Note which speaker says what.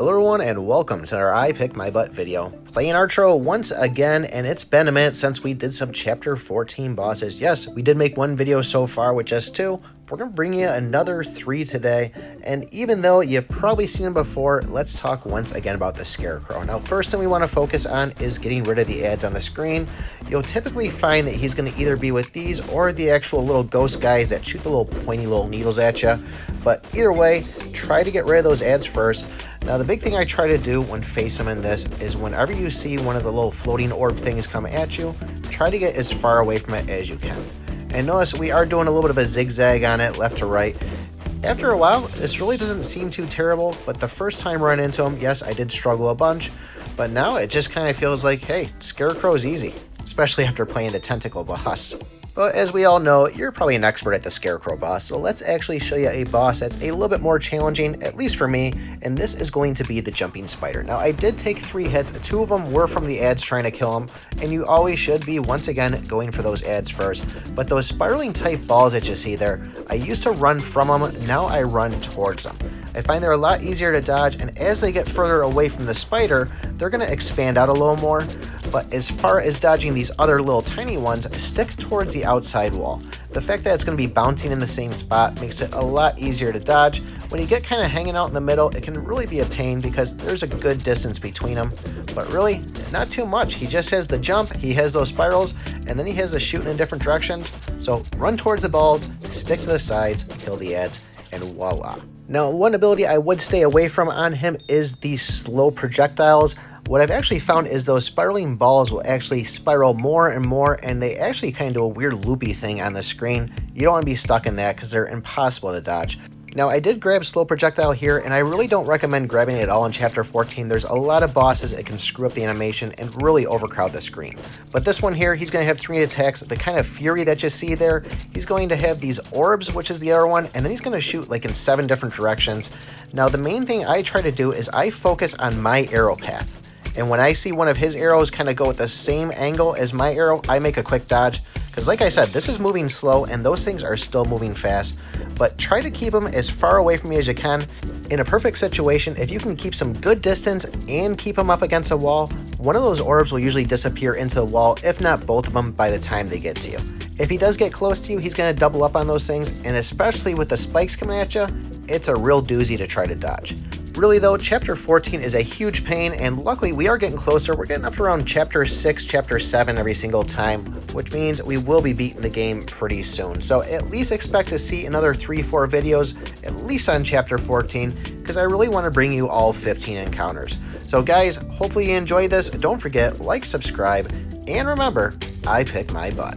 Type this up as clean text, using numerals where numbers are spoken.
Speaker 1: Hello everyone and welcome to our I Pick My Butt video. Playing Archero once again, and it's been a minute since we did some chapter 14 bosses. Yes, we did make one video so far with just two. We're going to bring you another 3 today, and even though you've probably seen them before, let's talk once again about the Scarecrow. Now, first thing we want to focus on is getting rid of the ads on the screen. You'll typically find that he's going to either be with these or the actual little ghost guys that shoot the little pointy little needles at you. But either way, try to get rid of those ads first. Now, the big thing I try to do when facing him in this is whenever you see one of the little floating orb things come at you, try to get as far away from it as you can. And notice we are doing a little bit of a zigzag on it, left to right. After a while, this really doesn't seem too terrible, but the first time running into him, yes, I did struggle a bunch, but now it just kind of feels like, hey, Scarecrow's easy, especially after playing the Tentacle boss. But as we all know, you're probably an expert at the Scarecrow boss, so let's actually show you a boss that's a little bit more challenging, at least for me, and this is going to be the Jumping Spider. Now, I did take 3 hits, 2 of them were from the ads trying to kill him, and you always should be, once again, going for those ads first. But those spiraling type balls that you see there, I used to run from them, now I run towards them. I find they're a lot easier to dodge, and as they get further away from the spider, they're going to expand out a little more. But as far as dodging these other little tiny ones, stick towards the outside wall. The fact that it's going to be bouncing in the same spot makes it a lot easier to dodge. When you get kind of hanging out in the middle, it can really be a pain because there's a good distance between them. But really, not too much. He just has the jump, he has those spirals, and then he has the shooting in different directions. So run towards the balls, stick to the sides, kill the ads, and voila. Now, one ability I would stay away from on him is the slow projectiles. What I've actually found is those spiraling balls will actually spiral more and more, and they actually kind of do a weird loopy thing on the screen. You don't want to be stuck in that because they're impossible to dodge. Now, I did grab slow projectile here, and I really don't recommend grabbing it at all in chapter 14. There's a lot of bosses that can screw up the animation and really overcrowd the screen. But this one here, he's going to have 3 attacks. The kind of fury that you see there, he's going to have these orbs, which is the other one, and then he's going to shoot like in 7 different directions. Now, the main thing I try to do is I focus on my arrow path. And when I see one of his arrows kind of go at the same angle as my arrow, I make a quick dodge. Because like I said, this is moving slow and those things are still moving fast. But try to keep them as far away from you as you can. In a perfect situation, if you can keep some good distance and keep them up against a wall, one of those orbs will usually disappear into the wall, if not both of them, by the time they get to you. If he does get close to you, he's going to double up on those things, and especially with the spikes coming at you, it's a real doozy to try to dodge. Really though, chapter 14 is a huge pain, and luckily we are getting closer. We're getting up to around chapter 6, chapter 7 every single time, which means we will be beating the game pretty soon. So at least expect to see another 3-4 videos, at least on chapter 14, because I really want to bring you all 15 encounters. So guys, hopefully you enjoyed this. Don't forget, like, subscribe, and remember, I pick my butt.